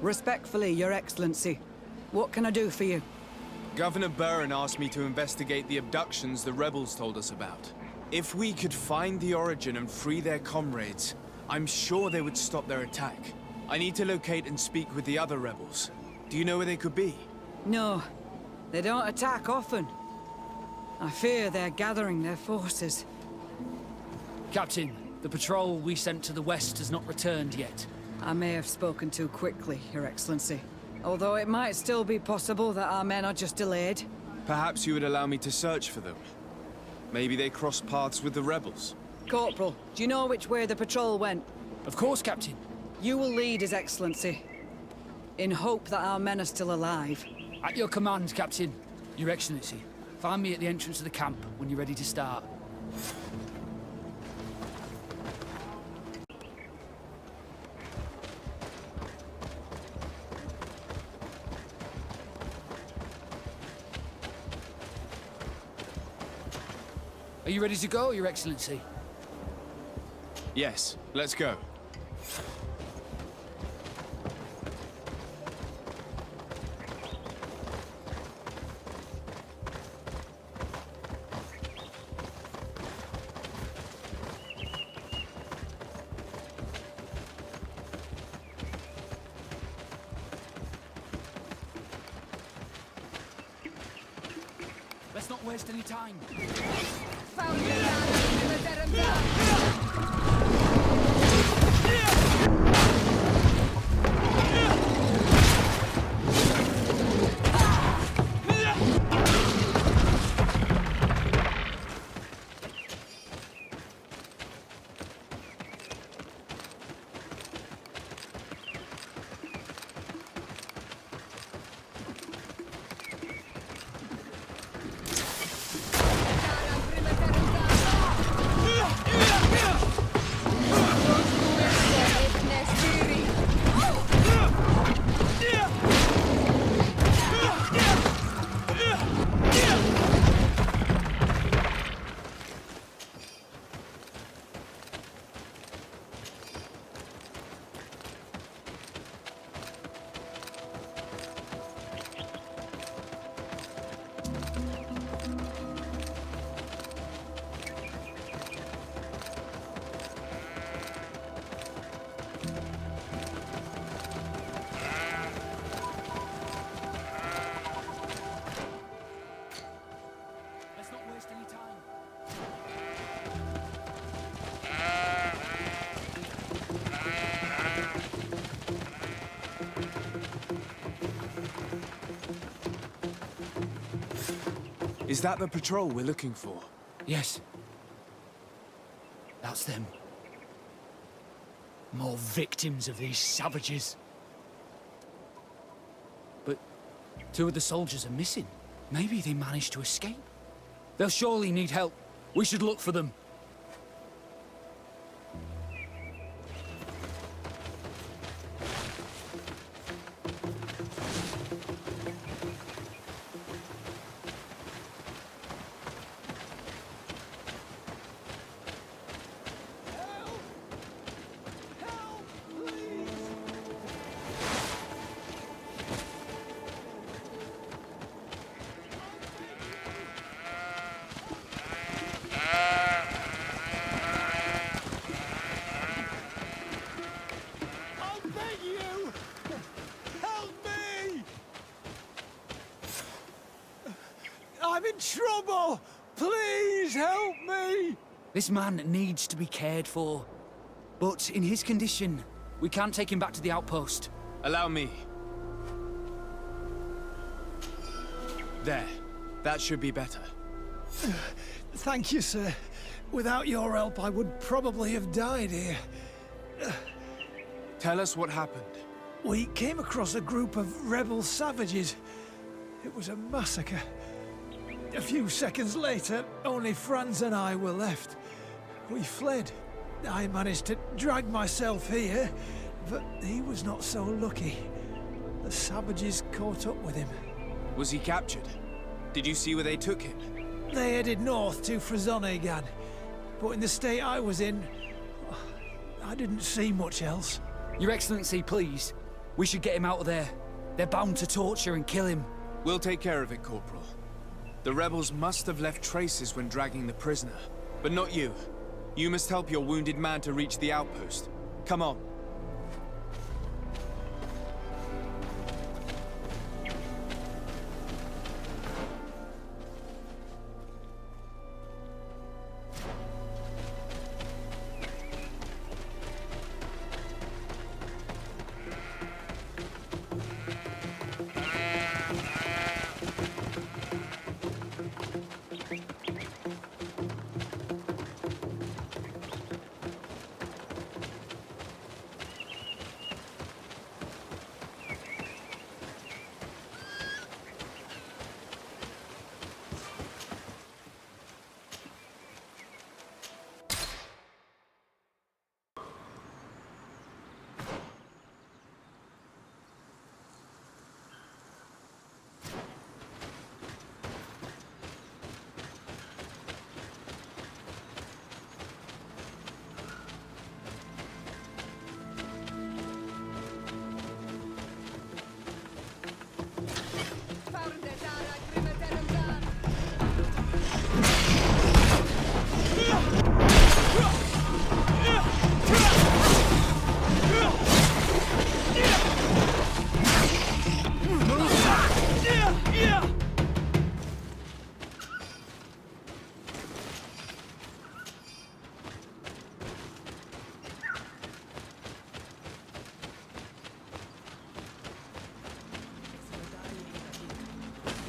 Respectfully, Your Excellency. What can I do for you? Governor Burren asked me to investigate the abductions the rebels told us about. If we could find the origin and free their comrades, I'm sure they would stop their attack. I need to locate and speak with the other rebels. Do you know where they could be? No. They don't attack often. I fear they're gathering their forces. Captain, the patrol we sent to the west has not returned yet. I may have spoken too quickly, Your Excellency. Although it might still be possible that our men are just delayed. Perhaps you would allow me to search for them. Maybe they crossed paths with the rebels. Corporal, do you know which way the patrol went? Of course, Captain. You will lead, His Excellency. In hope that our men are still alive. At your command, Captain. Your Excellency, find me at the entrance of the camp when you're ready to start. Are you ready to go, Your Excellency? Yes, let's go. Let's not waste any time. Is that the patrol we're looking for? Yes. That's them. More victims of these savages. But two of the soldiers are missing. Maybe they managed to escape. They'll surely need help. We should look for them. I'm in trouble! Please help me! This man needs to be cared for. But in his condition, we can't take him back to the outpost. Allow me. There. That should be better. Thank you, sir. Without your help, I would probably have died here. Tell us what happened. We came across a group of rebel savages. It was a massacre. A few seconds later, only Franz and I were left. We fled. I managed to drag myself here, but he was not so lucky. The savages caught up with him. Was he captured? Did you see where they took him? They headed north to Frazonegan, but in the state I was in, I didn't see much else. Your Excellency, please. We should get him out of there. They're bound to torture and kill him. We'll take care of it, Corporal. The rebels must have left traces when dragging the prisoner. But not you. You must help your wounded man to reach the outpost. Come on.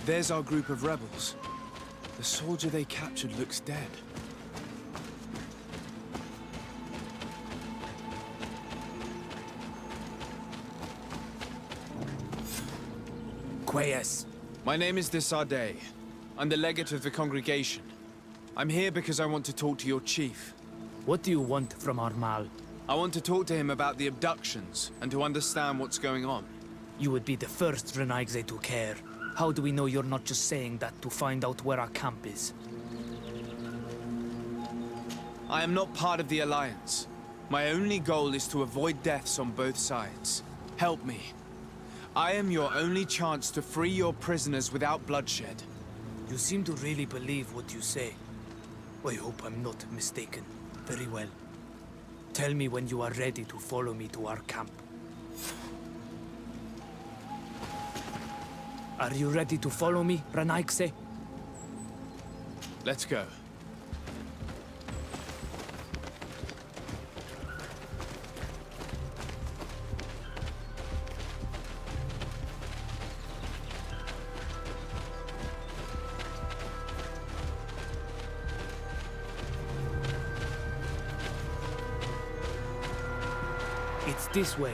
There's our group of rebels. The soldier they captured looks dead. Quayes. My name is Starые. I'm the legate of the congregation. I'm here because I want to talk to your chief. What do you want from our Mal? I want to talk to him about the abductions and to understand what's going on. You would be the first Reinhильde to care. How do we know you're not just saying that to find out where our camp is? I am not part of the Alliance. My only goal is to avoid deaths on both sides. Help me. I am your only chance to free your prisoners without bloodshed. You seem to really believe what you say. I hope I'm not mistaken. Very well. Tell me when you are ready to follow me to our camp. Are you ready to follow me, Reinhильde? Let's go. It's this way.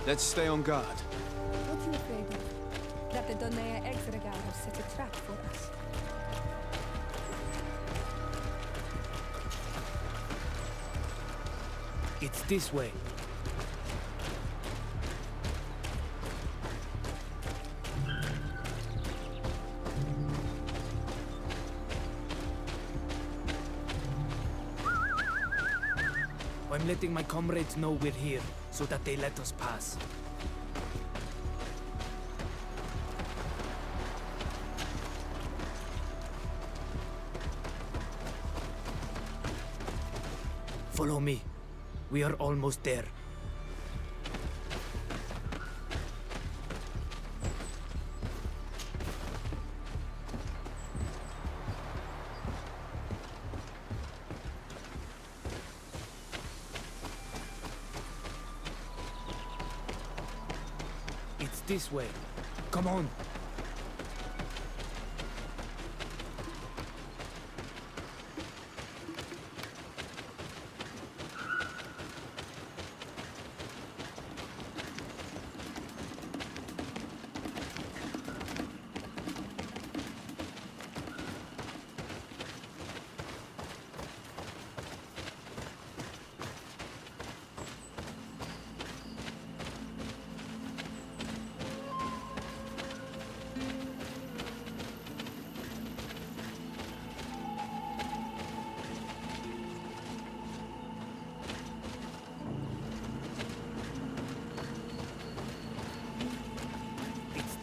Let's stay on guard. What are you afraid of? That the Donea Exregar have set a trap for us. It's this way. I'm letting my comrades know we're here, so that they let us pass. Follow me. We are almost there. It's this way. Come on.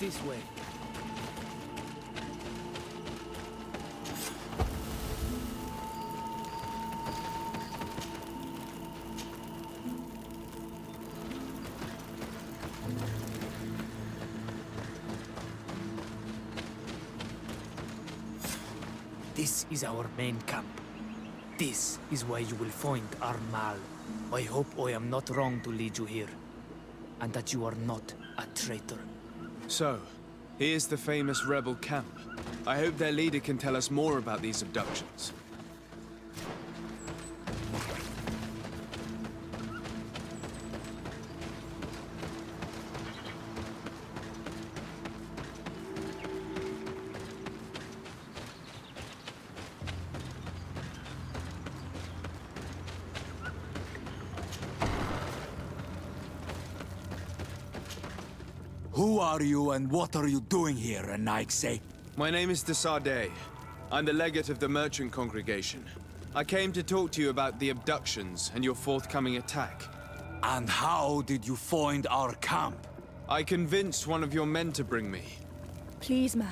this way. This is our main camp. This is where you will find our Mal. I hope I am not wrong to lead you here, and that you are not a traitor. So, here's the famous rebel camp. I hope their leader can tell us more about these abductions. Who are you and what are you doing here, Rainkhilde? My name is Daleye. I'm the legate of the merchant congregation. I came to talk to you about the abductions and your forthcoming attack. And how did you find our camp? I convinced one of your men to bring me. Please, Mal.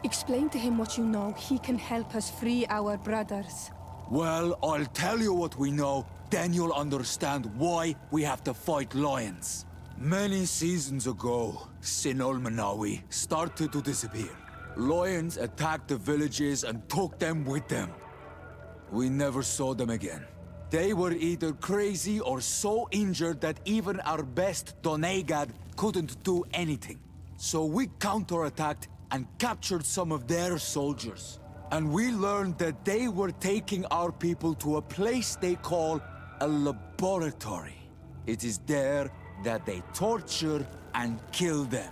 Explain to him what you know. He can help us free our brothers. Well, I'll tell you what we know, then you'll understand why we have to fight lions. Many seasons ago, Sinolmanawi started to disappear. Lions attacked the villages and took them with them. We never saw them again. They were either crazy or so injured that even our best Doneigad couldn't do anything. So we counterattacked and captured some of their soldiers. And we learned that they were taking our people to a place they call a laboratory. It is there that they torture and kill them.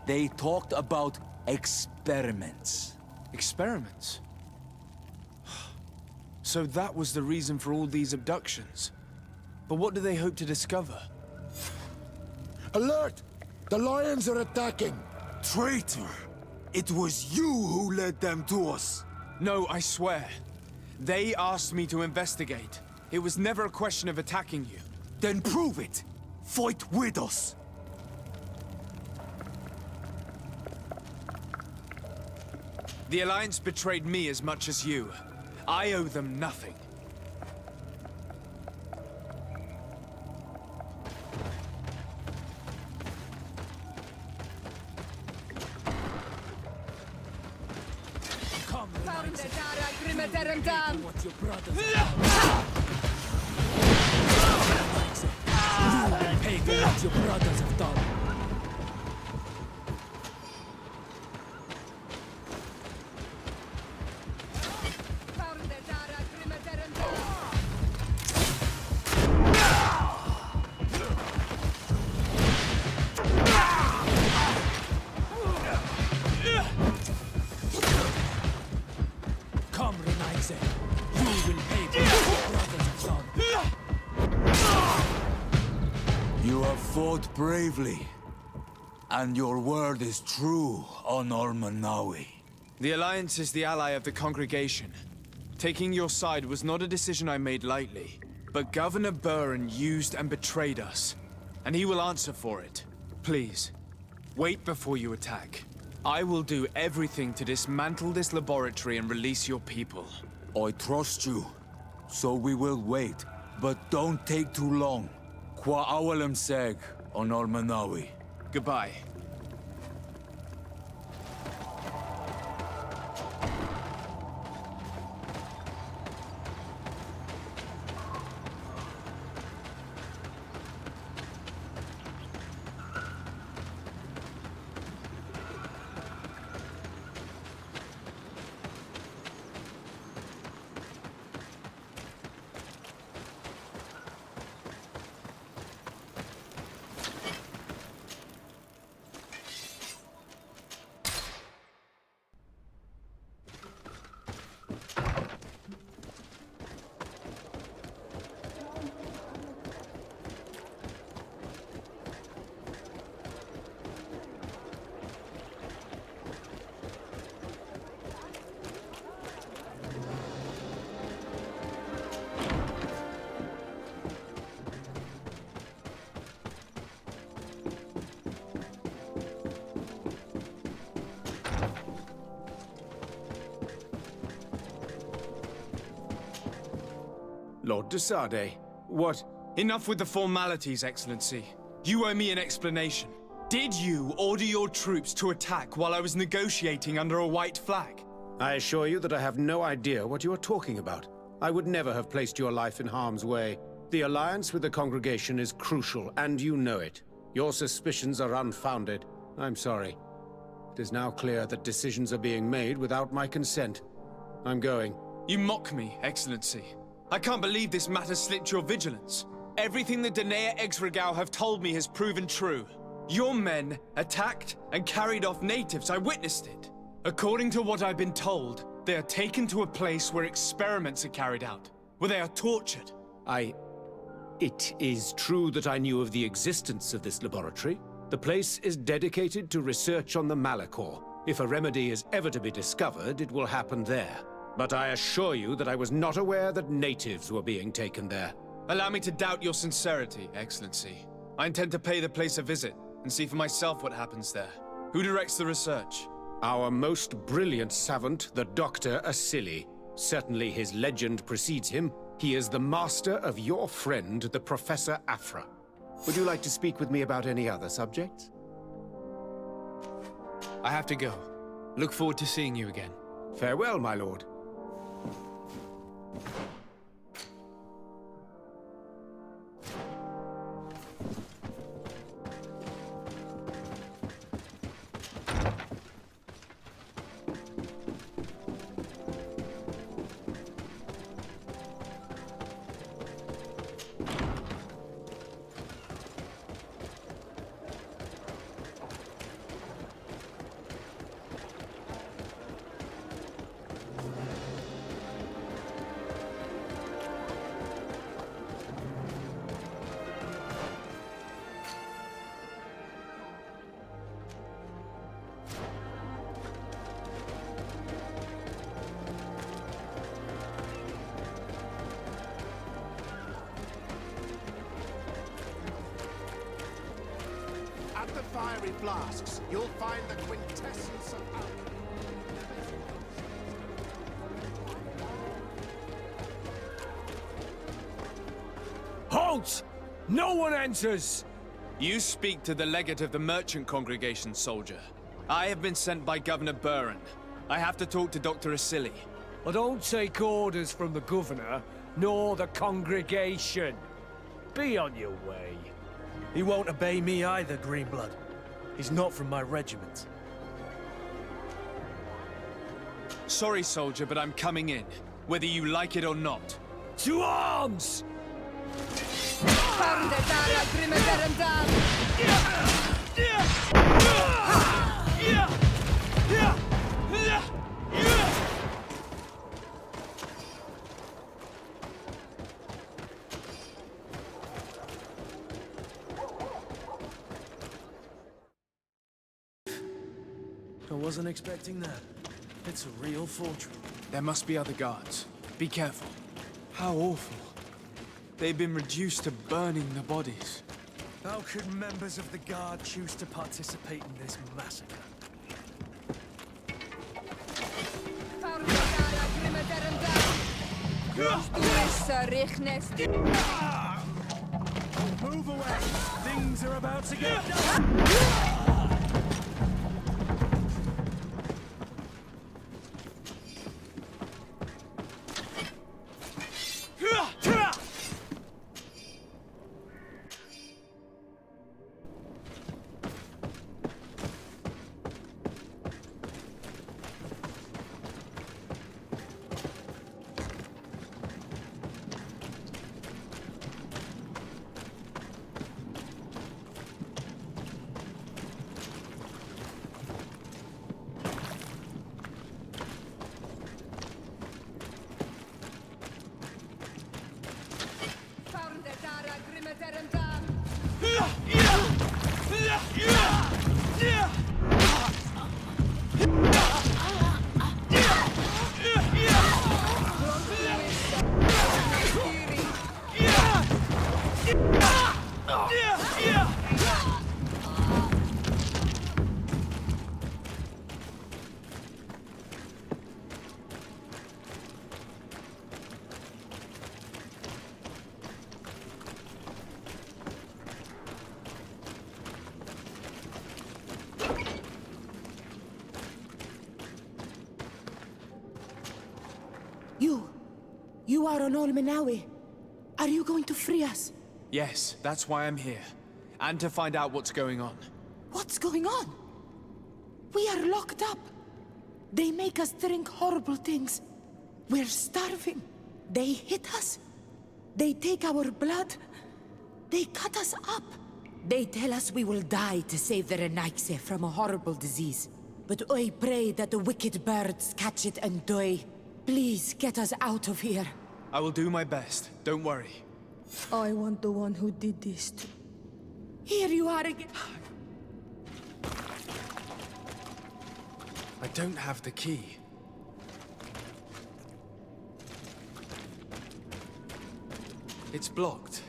They talked about experiments. Experiments? So that was the reason for all these abductions. But what do they hope to discover? Alert! The lions are attacking! Traitor! It was you who led them to us! No, I swear. They asked me to investigate. It was never a question of attacking you. Then prove it! Fight with us! The Alliance betrayed me as much as you. I owe them nothing. Come, Down. what your brothers have done. You will pay for what your brothers have done. Come, Rainkhilde. You will pay for what your brothers have done. You have fought bravely. And your word is true on Ormanawi. The Alliance is the ally of the congregation. Taking your side was not a decision I made lightly. But Governor Burren used and betrayed us. And he will answer for it. Please, wait before you attack. I will do everything to dismantle this laboratory and release your people. I trust you. So we will wait. But don't take too long. Qua awalem seg on Ormanawi. Goodbye. Lord de Sade, what? Enough with the formalities, Excellency. You owe me an explanation. Did you order your troops to attack while I was negotiating under a white flag? I assure you that I have no idea what you are talking about. I would never have placed your life in harm's way. The alliance with the congregation is crucial, and you know it. Your suspicions are unfounded. I'm sorry. It is now clear that decisions are being made without my consent. I'm going. You mock me, Excellency. I can't believe this matter slipped your vigilance. Everything the Danea Exregao have told me has proven true. Your men attacked and carried off natives. I witnessed it. According to what I've been told, they are taken to a place where experiments are carried out, where they are tortured. It is true that I knew of the existence of this laboratory. The place is dedicated to research on the Malachor. If a remedy is ever to be discovered, it will happen there. But I assure you that I was not aware that natives were being taken there. Allow me to doubt your sincerity, Excellency. I intend to pay the place a visit and see for myself what happens there. Who directs the research? Our most brilliant savant, the Dr. Asili. Certainly his legend precedes him. He is the master of your friend, the Professor Afra. Would you like to speak with me about any other subjects? I have to go. Look forward to seeing you again. Farewell, my lord. At the fiery flasks, you'll find the quintessence of alchemy. Halt! No one enters! You speak to the legate of the merchant congregation, soldier. I have been sent by Governor Buran. I have to talk to Dr. Asili. I don't take orders from the governor, nor the congregation. Be on your way. He won't obey me either, Greenblood. He's not from my regiment. Sorry, soldier, but I'm coming in, whether you like it or not. To arms! I wasn't expecting that. It's a real fortress. There must be other guards. Be careful. How awful. They've been reduced to burning the bodies. How could members of the Guard choose to participate in this massacre? Move away! Things are about to get done! are on Olmenawi. Are you going to free us? Yes, that's why I'm here. And to find out what's going on. What's going on? We are locked up. They make us drink horrible things. We're starving. They hit us. They take our blood. They cut us up. They tell us we will die to save the Renaigse from a horrible disease. But I pray that the wicked birds catch it and die. Please get us out of here. I will do my best. Don't worry. I want the one who did this to... Here you are again. I don't have the key. It's blocked.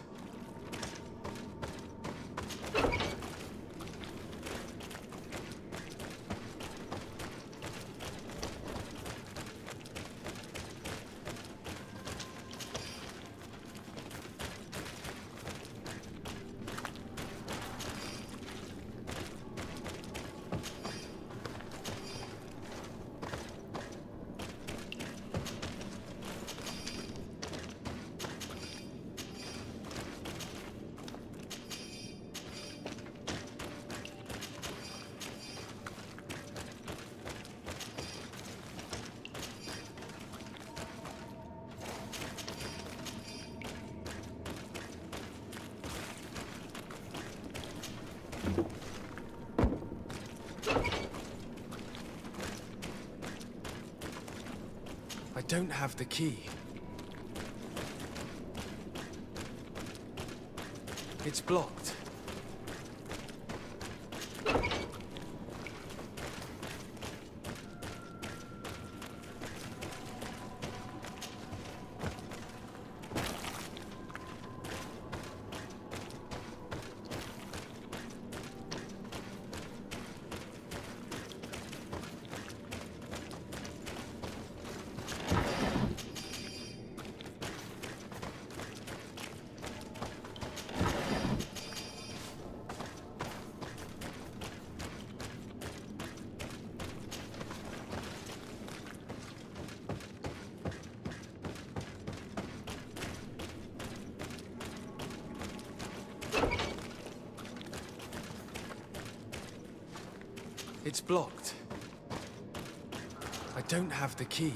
I don't have the key. It's blocked. It's blocked. I don't have the key.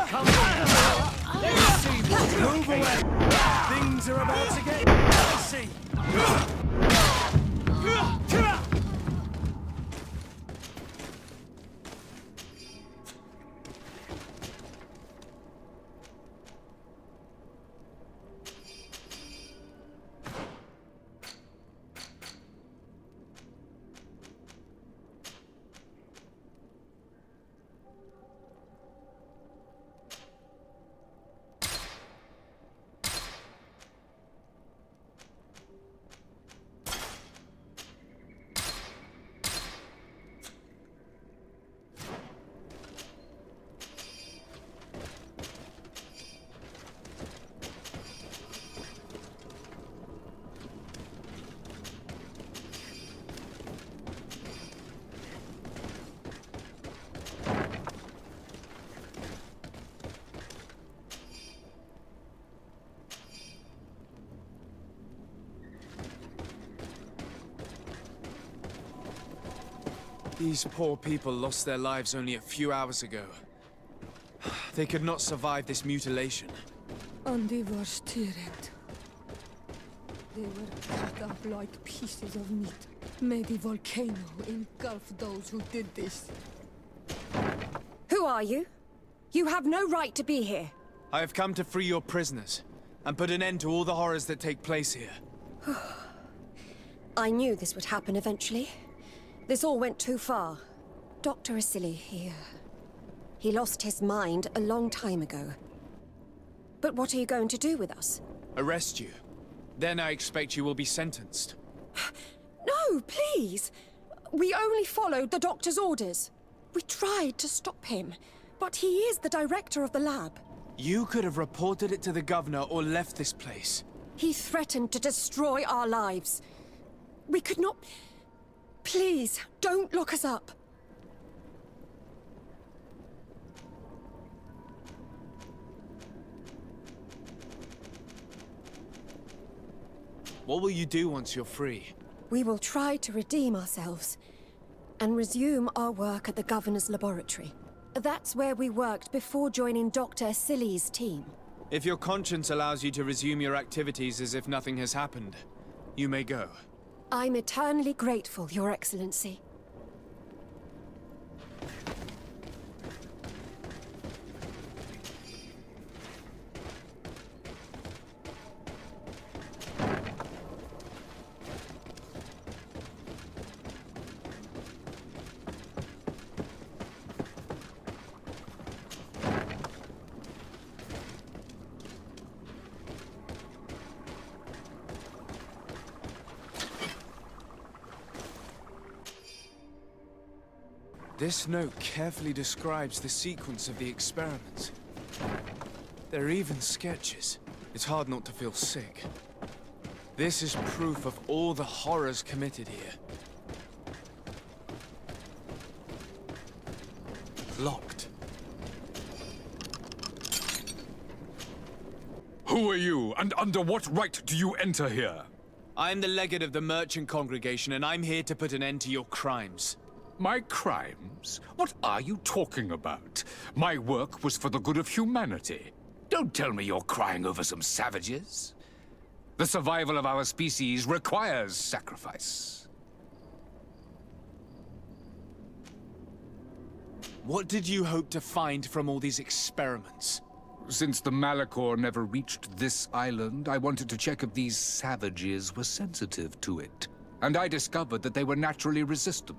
Come on! Let's see what's move away! Things are about to get dicey! These poor people lost their lives only a few hours ago. They could not survive this mutilation. And they were stirred. They were cut up like pieces of meat. May the volcano engulf those who did this. Who are you? You have no right to be here. I have come to free your prisoners, and put an end to all the horrors that take place here. I knew this would happen eventually. This all went too far. Dr. Asili, he lost his mind a long time ago. But what are you going to do with us? Arrest you. Then I expect you will be sentenced. No, please! We only followed the doctor's orders. We tried to stop him, but he is the director of the lab. You could have reported it to the governor or left this place. He threatened to destroy our lives. We could not... Please, don't lock us up. What will you do once you're free? We will try to redeem ourselves and resume our work at the governor's laboratory. That's where we worked before joining Dr. Asili's team. If your conscience allows you to resume your activities as if nothing has happened, you may go. I'm eternally grateful, Your Excellency. This note carefully describes the sequence of the experiments. There are even sketches. It's hard not to feel sick. This is proof of all the horrors committed here. Locked. Who are you, and under what right do you enter here? I'm the legate of the merchant congregation, and I'm here to put an end to your crimes. My crimes? What are you talking about? My work was for the good of humanity. Don't tell me you're crying over some savages. The survival of our species requires sacrifice. What did you hope to find from all these experiments? Since the Malachor never reached this island, I wanted to check if these savages were sensitive to it. And I discovered that they were naturally resistant.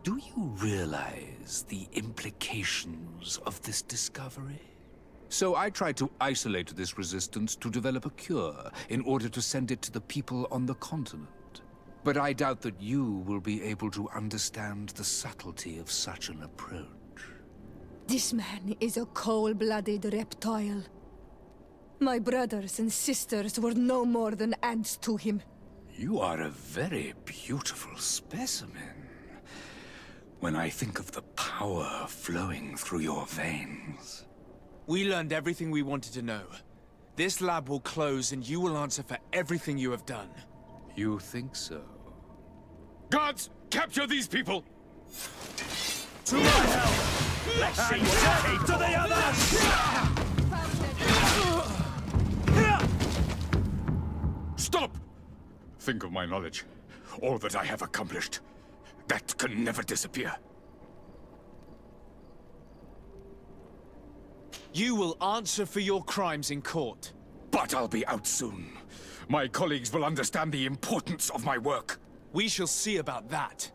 Do you realize the implications of this discovery? So I tried to isolate this resistance to develop a cure in order to send it to the people on the continent. But I doubt that you will be able to understand the subtlety of such an approach. This man is a cold-blooded reptile. My brothers and sisters were no more than ants to him. You are a very beautiful specimen. When I think of the power flowing through your veins. We learned everything we wanted to know. This lab will close and you will answer for everything you have done. You think so? Guards, capture these people! To my help! Let's see what to the others! Stop! Think of my knowledge. All that I have accomplished. That can never disappear. You will answer for your crimes in court. But I'll be out soon. My colleagues will understand the importance of my work. We shall see about that.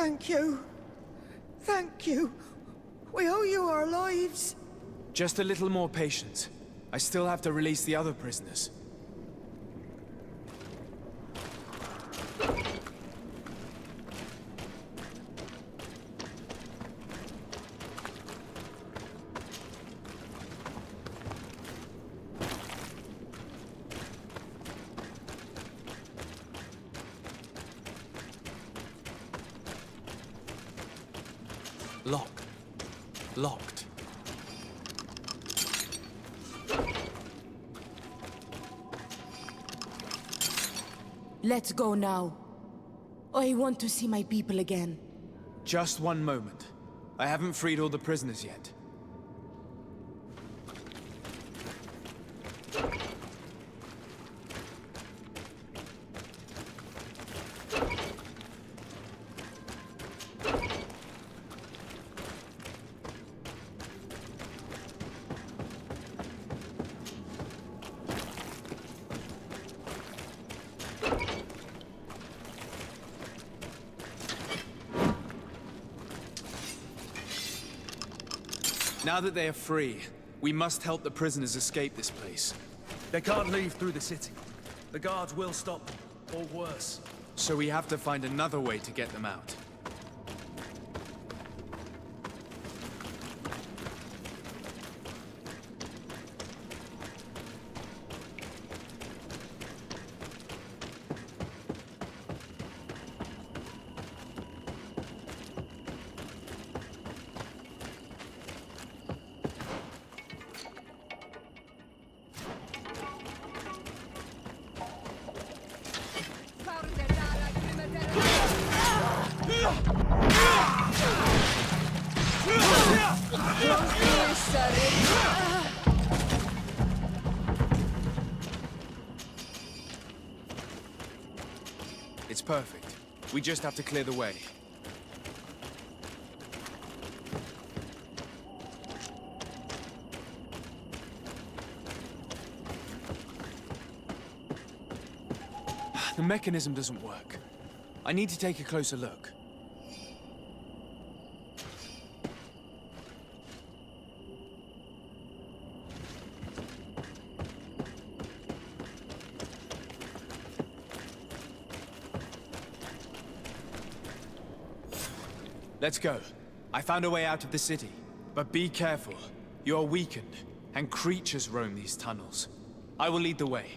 Thank you. Thank you. We owe you our lives. Just a little more patience. I still have to release the other prisoners. Locked. Let's go now. I want to see my people again. Just one moment. I haven't freed all the prisoners yet. Now that they are free, we must help the prisoners escape this place. They can't leave through the city. The guards will stop them, or worse. So we have to find another way to get them out. It's perfect. We just have to clear the way. The mechanism doesn't work. I need to take a closer look. Let's go. I found a way out of the city. But be careful. You are weakened, and creatures roam these tunnels. I will lead the way.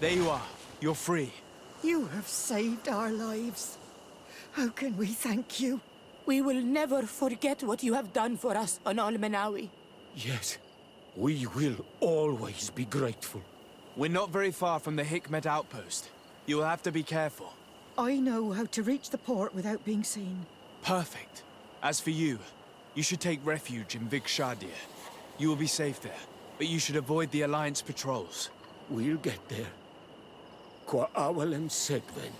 There you are. You're free. You have saved our lives. How can we thank you? We will never forget what you have done for us on Almenawi. Yes, we will always be grateful. We're not very far from the Hikmet outpost. You'll have to be careful. I know how to reach the port without being seen. Perfect. As for you, you should take refuge in Vikshadir. You will be safe there, but you should avoid the Alliance patrols. We'll get there. Qua awalem Sedven.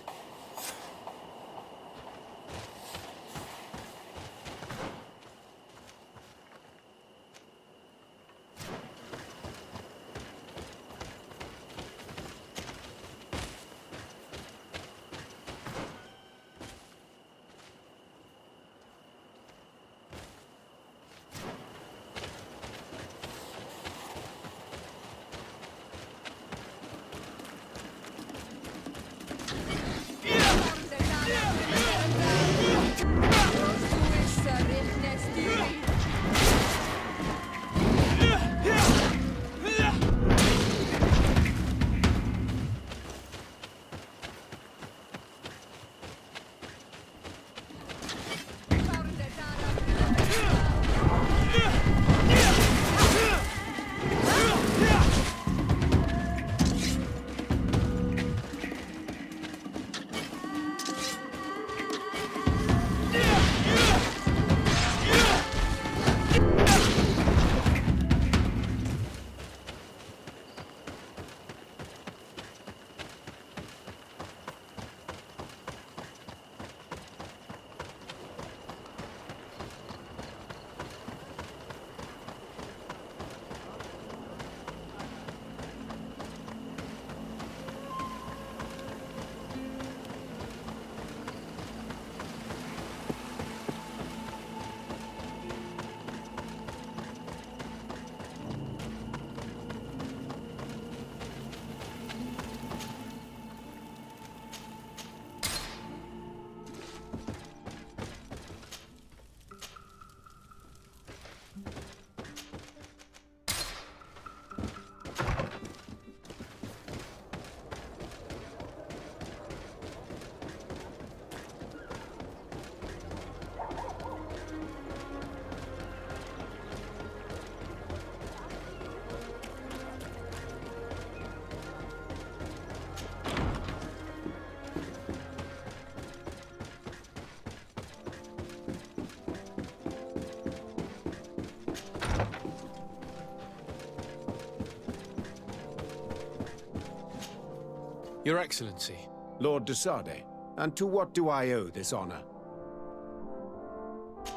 Your Excellency. Lord de Sade, and to what do I owe this honor?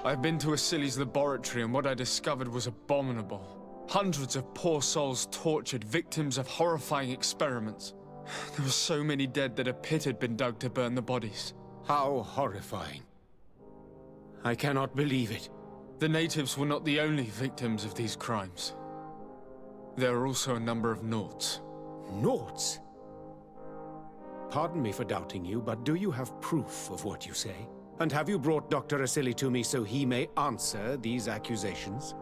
I've been to Asili's laboratory and what I discovered was abominable. Hundreds of poor souls tortured, victims of horrifying experiments. There were so many dead that a pit had been dug to burn the bodies. How horrifying. I cannot believe it. The natives were not the only victims of these crimes. There are also a number of Nauts. Nauts? Pardon me for doubting you, but do you have proof of what you say? And have you brought Dr. Asili to me so he may answer these accusations?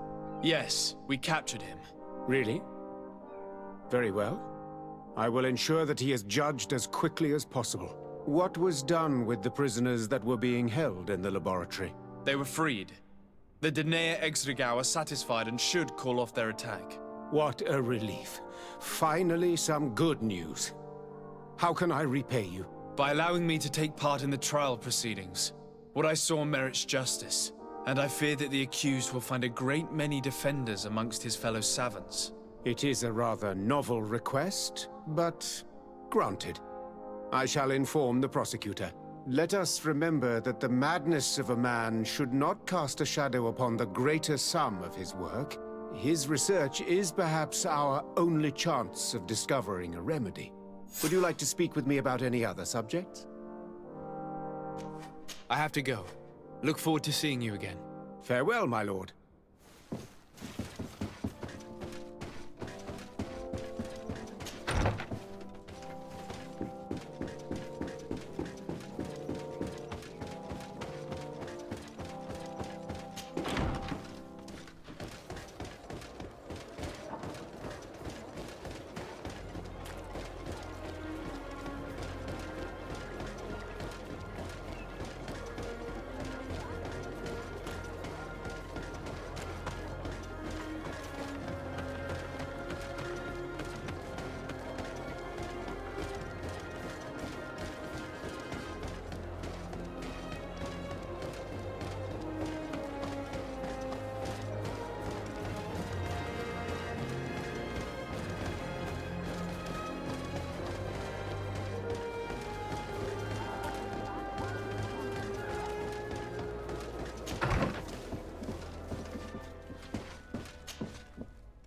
Yes, we captured him. Really? Very well. I will ensure that he is judged as quickly as possible. What was done with the prisoners that were being held in the laboratory? They were freed. The Danea Exregau are satisfied and should call off their attack. What a relief. Finally, some good news. How can I repay you? By allowing me to take part in the trial proceedings. What I saw merits justice, and I fear that the accused will find a great many defenders amongst his fellow savants. It is a rather novel request, but granted. I shall inform the prosecutor. Let us remember that the madness of a man should not cast a shadow upon the greater sum of his work. His research is perhaps our only chance of discovering a remedy. Would you like to speak with me about any other subjects? I have to go. Look forward to seeing you again. Farewell, my lord.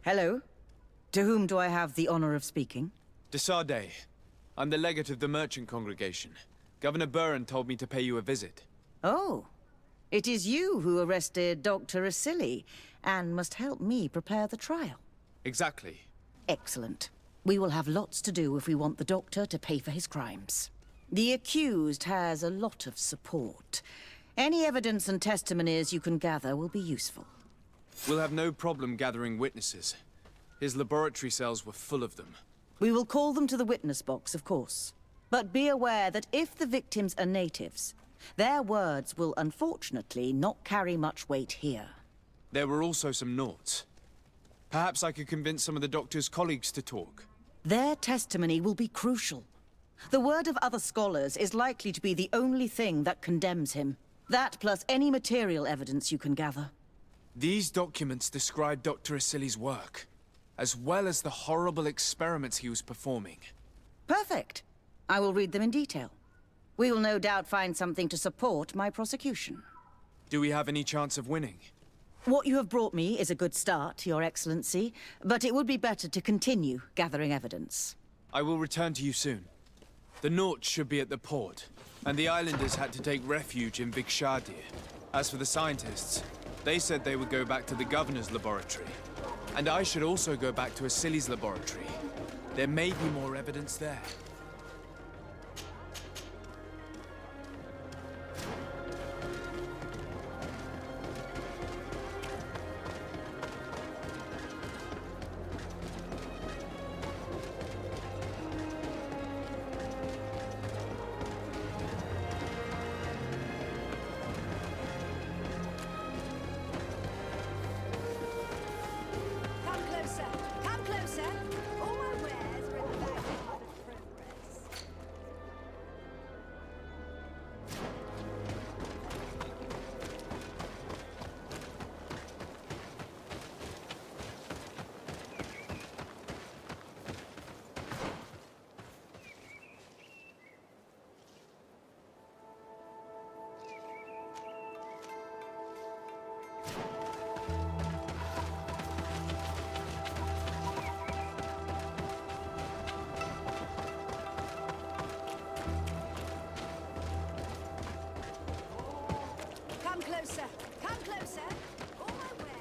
Hello. To whom do I have the honor of speaking? Daleye. I'm the legate of the merchant congregation. Governor Buran told me to pay you a visit. Oh. It is you who arrested Dr. Asili, and must help me prepare the trial. Exactly. Excellent. We will have lots to do if we want the doctor to pay for his crimes. The accused has a lot of support. Any evidence and testimonies you can gather will be useful. We'll have no problem gathering witnesses. His laboratory cells were full of them. We will call them to the witness box, of course. But be aware that if the victims are natives, their words will unfortunately not carry much weight here. There were also some noughts. Perhaps I could convince some of the doctor's colleagues to talk. Their testimony will be crucial. The word of other scholars is likely to be the only thing that condemns him. That plus any material evidence you can gather. These documents describe Dr. Asili's work, as well as the horrible experiments he was performing. Perfect. I will read them in detail. We will no doubt find something to support my prosecution. Do we have any chance of winning? What you have brought me is a good start, Your Excellency, but it would be better to continue gathering evidence. I will return to you soon. The Naughts should be at the port, and the islanders had to take refuge in Vikshadir. As for the scientists, they said they would go back to the governor's laboratory. And I should also go back to Asili's laboratory. There may be more evidence there. Come closer. All my wares.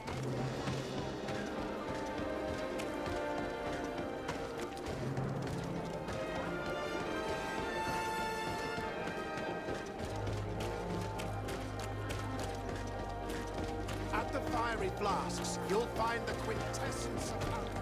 At the fiery flasks, you'll find the quintessence of alchemy.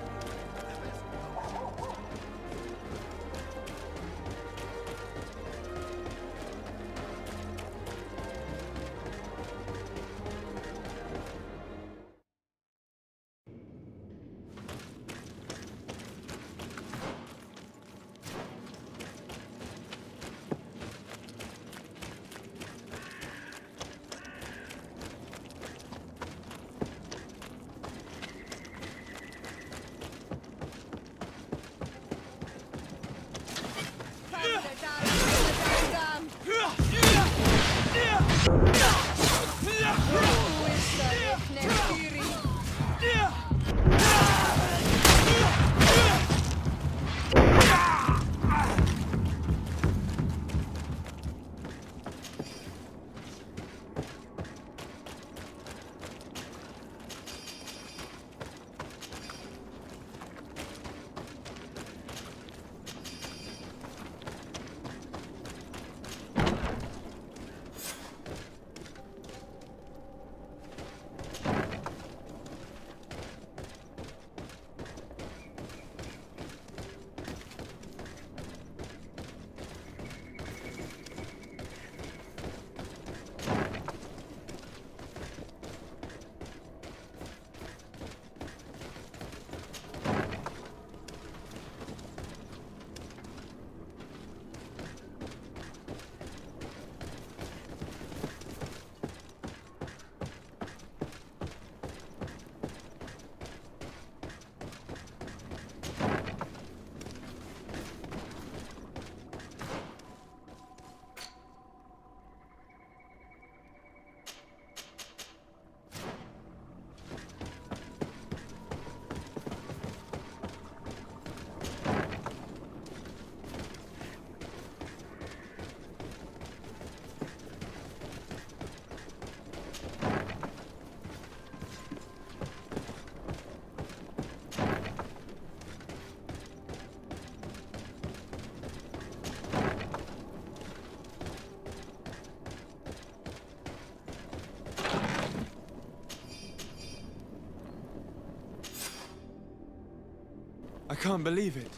can't believe it.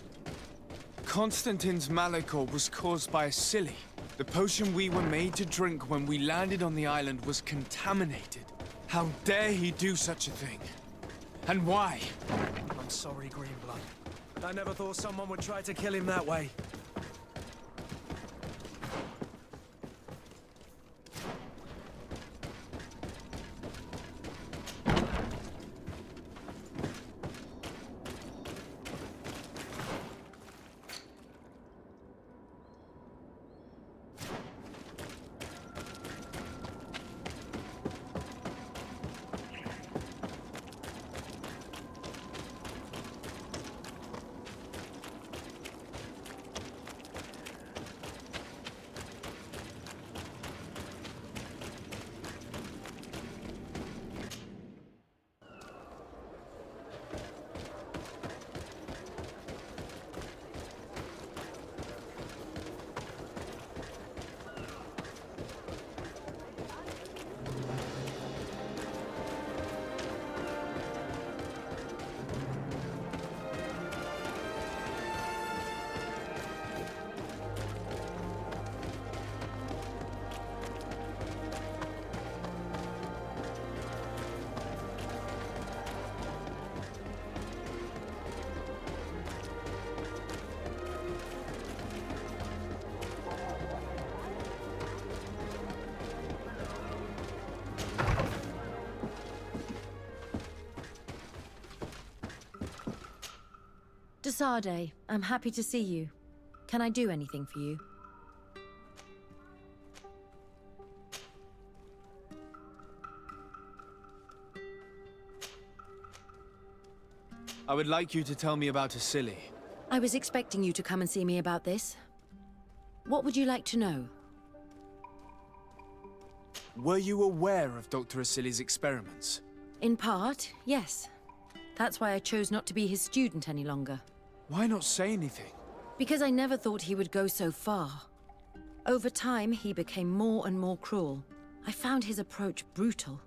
Constantine's Malachor was caused by a silly. The potion we were made to drink when we landed on the island was contaminated. How dare he do such a thing? And why? I'm sorry, Greenblood. I never thought someone would try to kill him that way. Desade, I'm happy to see you. Can I do anything for you? I would like you to tell me about Asili. I was expecting you to come and see me about this. What would you like to know? Were you aware of Dr. Asili's experiments? In part, yes. That's why I chose not to be his student any longer. Why not say anything? Because I never thought he would go so far. Over time, he became more and more cruel. I found his approach brutal.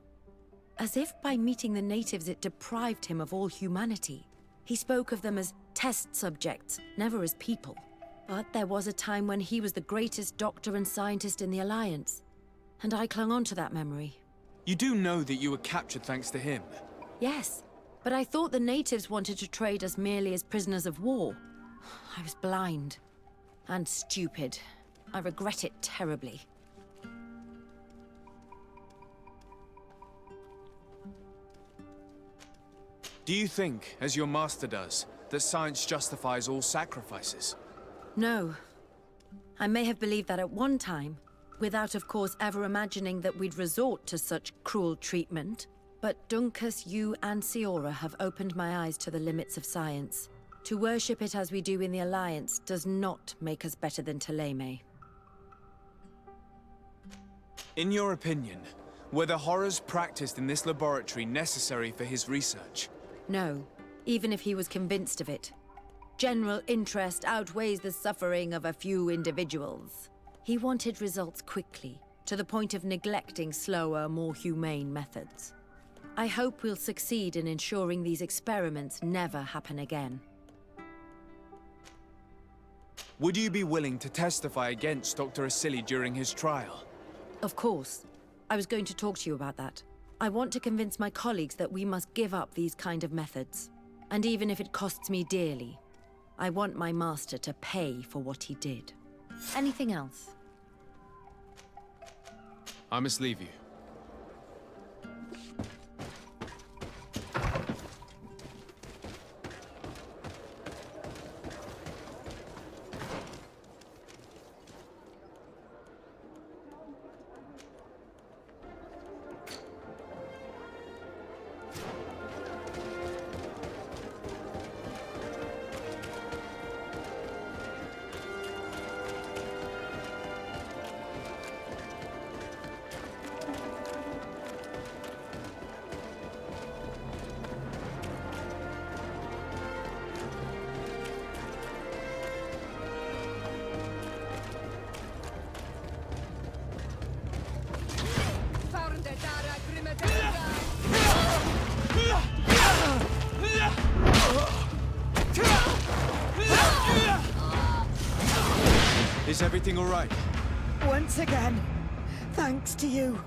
As if by meeting the natives it deprived him of all humanity. He spoke of them as test subjects, never as people. But there was a time when he was the greatest doctor and scientist in the Alliance. And I clung on to that memory. You do know that you were captured thanks to him? Yes, but I thought the natives wanted to trade us merely as prisoners of war. I was blind. And stupid. I regret it terribly. Do you think, as your master does, that science justifies all sacrifices? No. I may have believed that at one time, without of course ever imagining that we'd resort to such cruel treatment. But Dunkus, you and Siora have opened my eyes to the limits of science. To worship it as we do in the Alliance does not make us better than Taleme. In your opinion, were the horrors practiced in this laboratory necessary for his research? No, even if he was convinced of it. General interest outweighs the suffering of a few individuals. He wanted results quickly, to the point of neglecting slower, more humane methods. I hope we'll succeed in ensuring these experiments never happen again. Would you be willing to testify against Dr. Asili during his trial? Of course. I was going to talk to you about that. I want to convince my colleagues that we must give up these kind of methods. And even if it costs me dearly, I want my master to pay for what he did. Anything else? I must leave you. Is everything all right? Once again, thanks to you.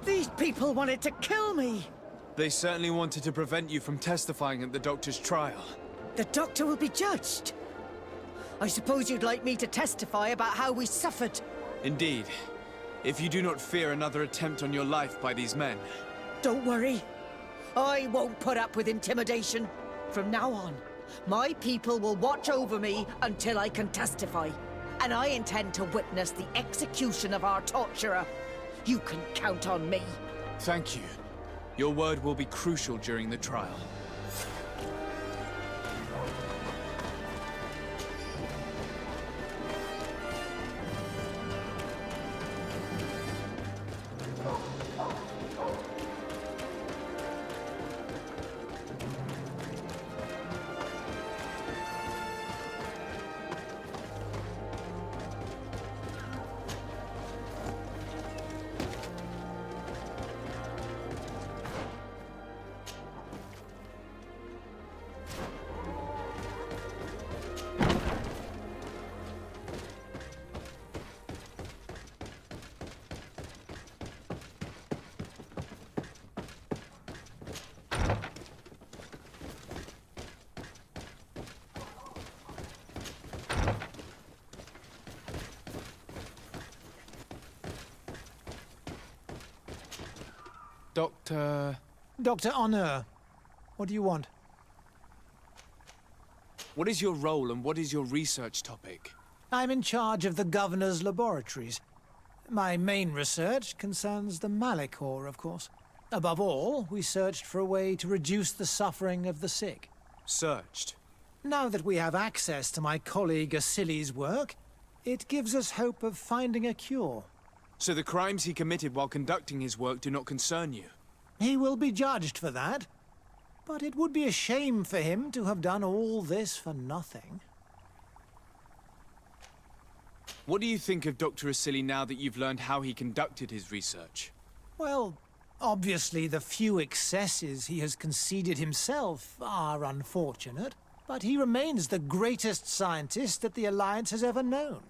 These people wanted to kill me. They certainly wanted to prevent you from testifying at the Doctor's trial. The Doctor will be judged. I suppose you'd like me to testify about how we suffered. Indeed. If you do not fear another attempt on your life by these men. Don't worry. I won't put up with intimidation. From now on, my people will watch over me until I can testify. And I intend to witness the execution of our torturer. You can count on me. Thank you. Your word will be crucial during the trial. Dr. Honor, what do you want? What is your role and what is your research topic? I'm in charge of the Governor's laboratories. My main research concerns the Malachor, of course. Above all, we searched for a way to reduce the suffering of the sick. Searched? Now that we have access to my colleague Asili's work, it gives us hope of finding a cure. So the crimes he committed while conducting his work do not concern you? He will be judged for that. But it would be a shame for him to have done all this for nothing. What do you think of Dr. Asili now that you've learned how he conducted his research? Well, obviously the few excesses he has conceded himself are unfortunate, but he remains the greatest scientist that the Alliance has ever known.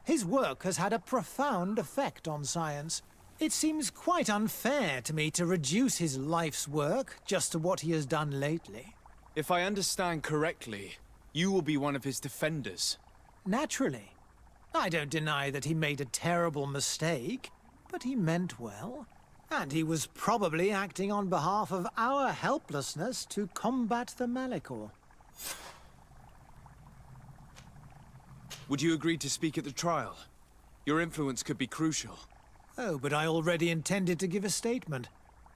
His work has had a profound effect on science. It seems quite unfair to me to reduce his life's work just to what he has done lately. If I understand correctly, you will be one of his defenders. Naturally. I don't deny that he made a terrible mistake, but he meant well. And he was probably acting on behalf of our helplessness to combat the Malachor. Would you agree to speak at the trial? Your influence could be crucial. Oh, but I already intended to give a statement.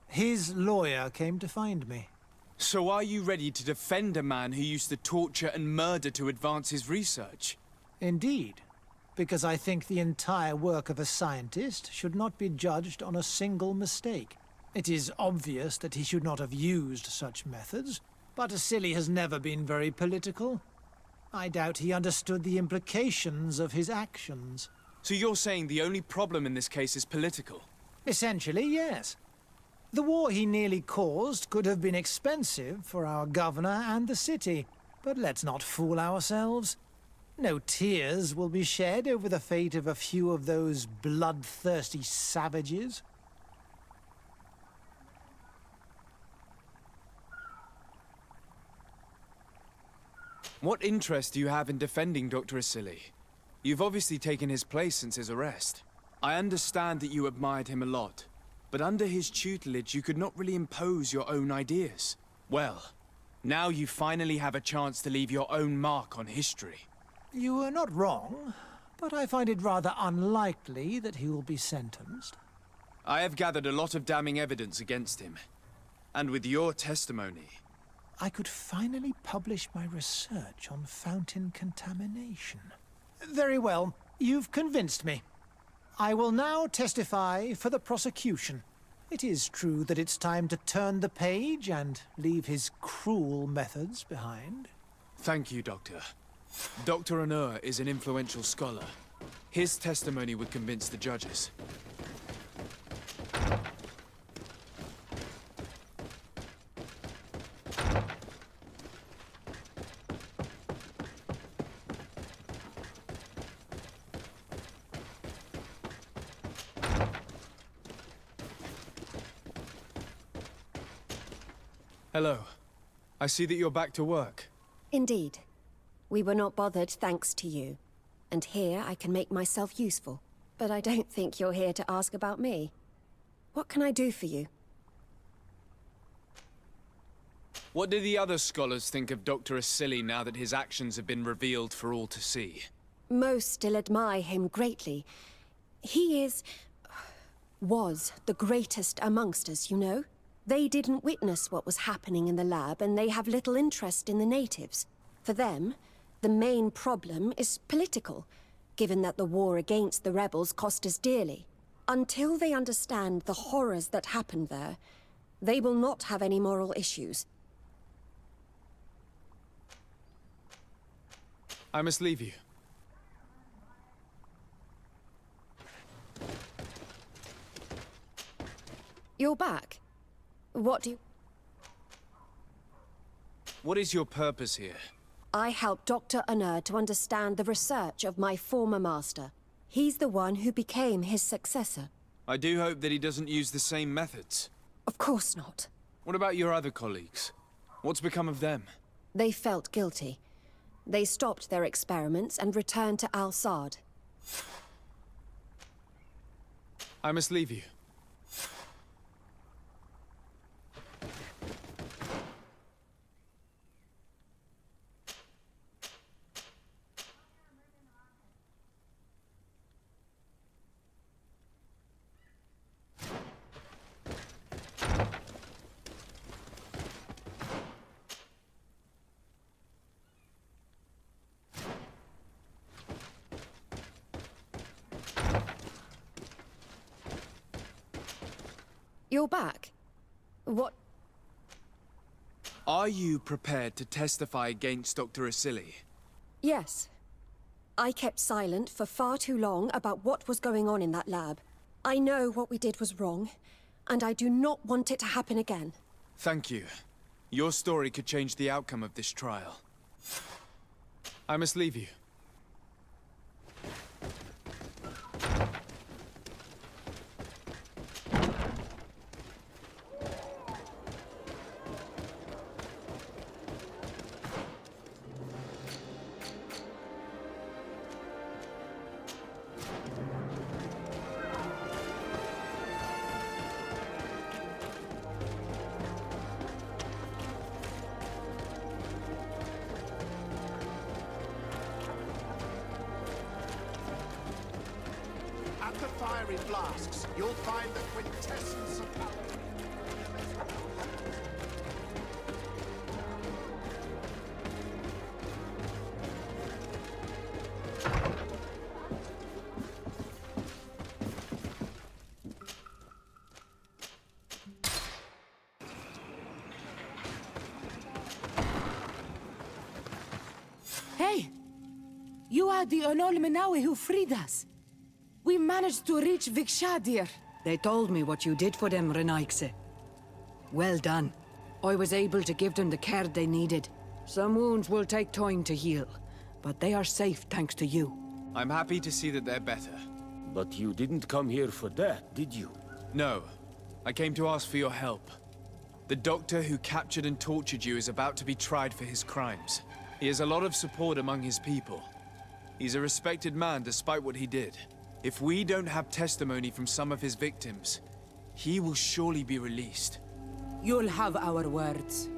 His lawyer came to find me. So are you ready to defend a man who used to torture and murder to advance his research? Indeed, because I think the entire work of a scientist should not be judged on a single mistake. It is obvious that he should not have used such methods, but Asili has never been very political. I doubt he understood the implications of his actions. So you're saying the only problem in this case is political? Essentially, yes. The war he nearly caused could have been expensive for our governor and the city, but let's not fool ourselves. No tears will be shed over the fate of a few of those bloodthirsty savages. What interest do you have in defending Dr. Asili? You've obviously taken his place since his arrest. I understand that you admired him a lot, but under his tutelage you could not really impose your own ideas. Well, now you finally have a chance to leave your own mark on history. You are not wrong, but I find it rather unlikely that he will be sentenced. I have gathered a lot of damning evidence against him. And with your testimony... I could finally publish my research on fountain contamination. Very well. You've convinced me. I will now testify for the prosecution. It is true that it's time to turn the page and leave his cruel methods behind. Thank you, Doctor. Dr. Honor is an influential scholar. His testimony would convince the judges. Hello. I see that you're back to work. Indeed. We were not bothered thanks to you. And here I can make myself useful. But I don't think you're here to ask about me. What can I do for you? What do the other scholars think of Dr. Asili now that his actions have been revealed for all to see? Most still admire him greatly. He was the greatest amongst us, you know? They didn't witness what was happening in the lab, and they have little interest in the natives. For them, the main problem is political, given that the war against the rebels cost us dearly. Until they understand the horrors that happened there, they will not have any moral issues. I must leave you. You're back. What is your purpose here? I helped Dr. Unur to understand the research of my former master. He's the one who became his successor. I do hope that he doesn't use the same methods. Of course not. What about your other colleagues? What's become of them? They felt guilty. They stopped their experiments and returned to Al-Sad. I must leave you. You're back? What? Are you prepared to testify against Dr. Asili? Yes. I kept silent for far too long about what was going on in that lab. I know what we did was wrong, and I do not want it to happen again. Thank you. Your story could change the outcome of this trial. I must leave you. At the fiery flasks, you'll find the quintessence of power. Hey! You are the Onolmenawi who freed us. We managed to reach Vikshadir. They told me what you did for them, Reinhильde. Well done. I was able to give them the care they needed. Some wounds will take time to heal, but they are safe thanks to you. I'm happy to see that they're better. But you didn't come here for that, did you? No. I came to ask for your help. The doctor who captured and tortured you is about to be tried for his crimes. He has a lot of support among his people. He's a respected man despite what he did. If we don't have testimony from some of his victims, he will surely be released. You'll have our words.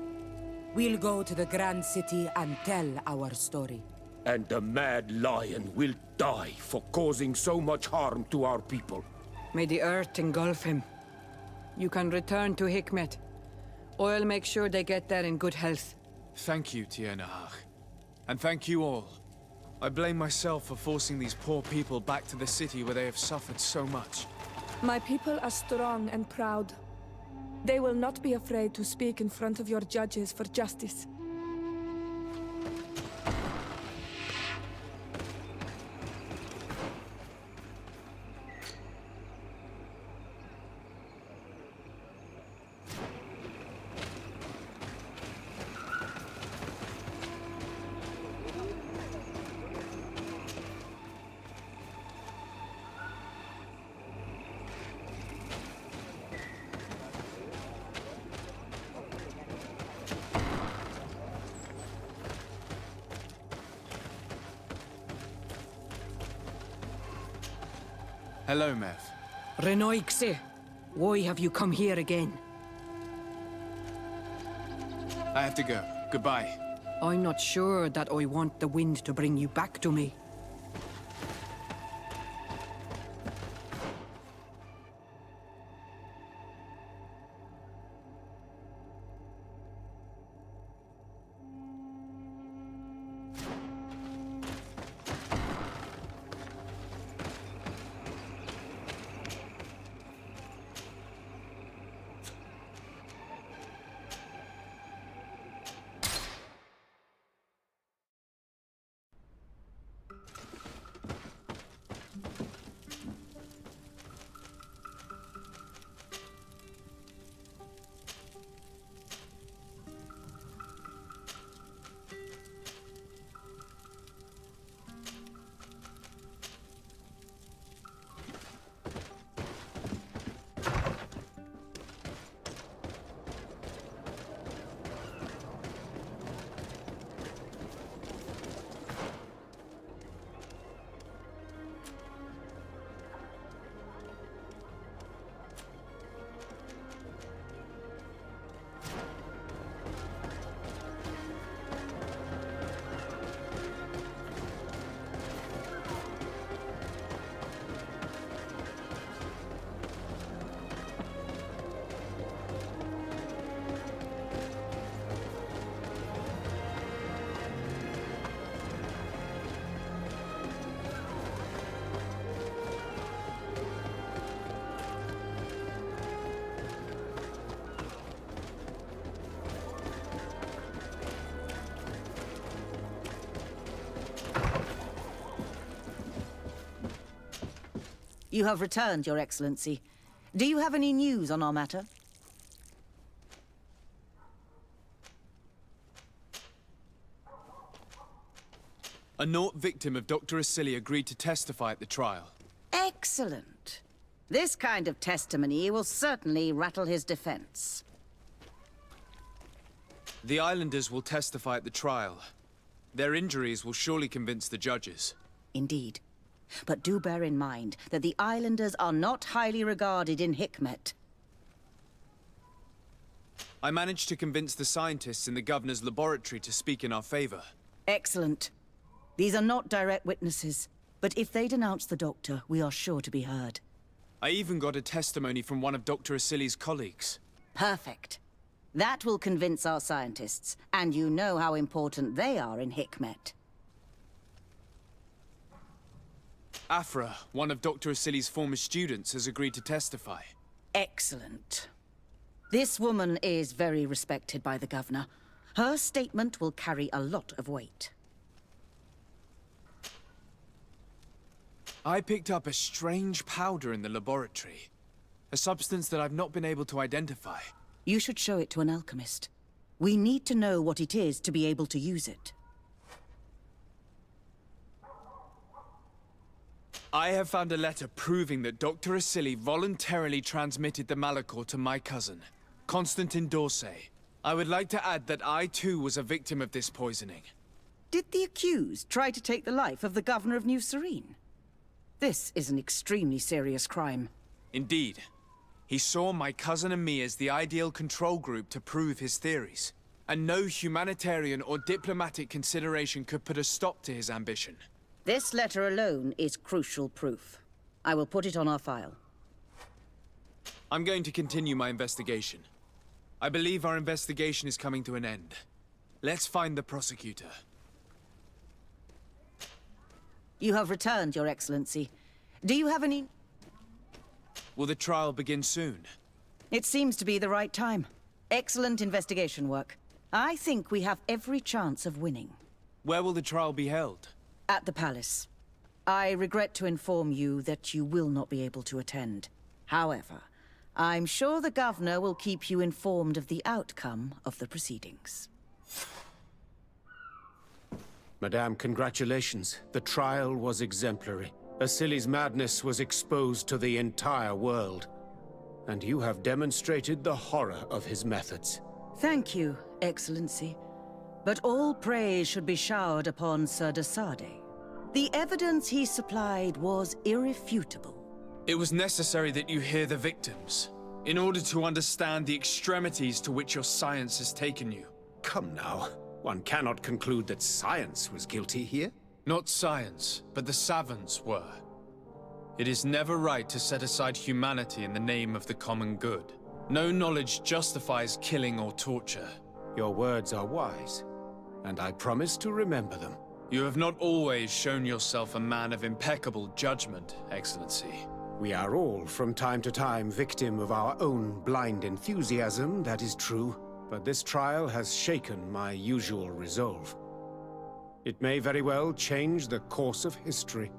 We'll go to the Grand City and tell our story. And the Mad Lion will die for causing so much harm to our people. May the earth engulf him. You can return to Hikmet. I'll make sure they get there in good health. Thank you, Tiernahach. And thank you all. I blame myself for forcing these poor people back to the city where they have suffered so much. My people are strong and proud. They will not be afraid to speak in front of your judges for justice. Hello, Mev. Renoixe, why have you come here again? I have to go. Goodbye. I'm not sure that I want the wind to bring you back to me. You have returned, Your Excellency. Do you have any news on our matter? A Naut victim of Dr. Asili agreed to testify at the trial. Excellent. This kind of testimony will certainly rattle his defense. The islanders will testify at the trial. Their injuries will surely convince the judges. Indeed. But do bear in mind that the islanders are not highly regarded in Hikmet. I managed to convince the scientists in the governor's laboratory to speak in our favor. Excellent. These are not direct witnesses, but if they denounce the doctor, we are sure to be heard. I even got a testimony from one of Dr. Asili's colleagues. Perfect. That will convince our scientists, and you know how important they are in Hikmet. Afra, one of Dr. Asili's former students, has agreed to testify. Excellent. This woman is very respected by the governor. Her statement will carry a lot of weight. I picked up a strange powder in the laboratory. A substance that I've not been able to identify. You should show it to an alchemist. We need to know what it is to be able to use it. I have found a letter proving that Dr. Asili voluntarily transmitted the Malachor to my cousin, Constantin Dorsey. I would like to add that I too was a victim of this poisoning. Did the accused try to take the life of the governor of New Serene? This is an extremely serious crime. Indeed. He saw my cousin and me as the ideal control group to prove his theories. And no humanitarian or diplomatic consideration could put a stop to his ambition. This letter alone is crucial proof. I will put it on our file. I'm going to continue my investigation. I believe our investigation is coming to an end. Let's find the prosecutor. You have returned, Your Excellency. Do you have any... Will the trial begin soon? It seems to be the right time. Excellent investigation work. I think we have every chance of winning. Where will the trial be held? At the palace. I regret to inform you that you will not be able to attend. However, I'm sure the governor will keep you informed of the outcome of the proceedings. Madame, congratulations. The trial was exemplary. Asili's madness was exposed to the entire world. And you have demonstrated the horror of his methods. Thank you, Excellency. But all praise should be showered upon Sir de Sade. The evidence he supplied was irrefutable. It was necessary that you hear the victims, in order to understand the extremities to which your science has taken you. Come now. One cannot conclude that science was guilty here. Not science, but the savants were. It is never right to set aside humanity in the name of the common good. No knowledge justifies killing or torture. Your words are wise, and I promise to remember them. You have not always shown yourself a man of impeccable judgment, Excellency. We are all, from time to time, victim of our own blind enthusiasm, that is true. But this trial has shaken my usual resolve. It may very well change the course of history.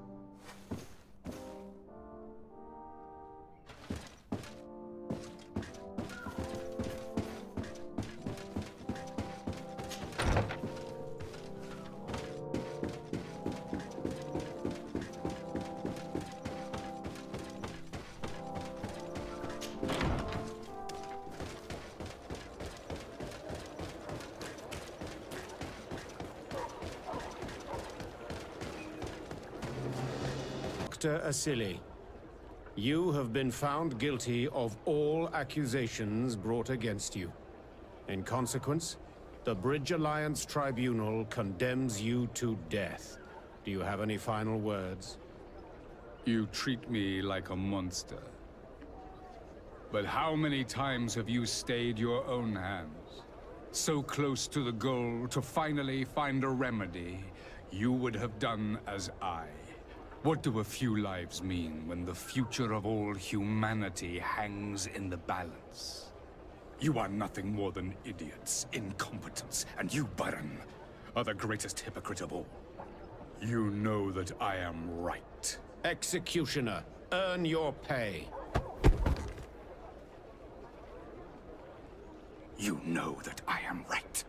Dr. Asili, you have been found guilty of all accusations brought against you. In consequence, the Bridge Alliance Tribunal condemns you to death. Do you have any final words? You treat me like a monster. But how many times have you stayed your own hands? So close to the goal to finally find a remedy, you would have done as I. What do a few lives mean when the future of all humanity hangs in the balance? You are nothing more than idiots, incompetents, and you, Baron, are the greatest hypocrite of all. You know that I am right. Executioner, earn your pay. You know that I am right.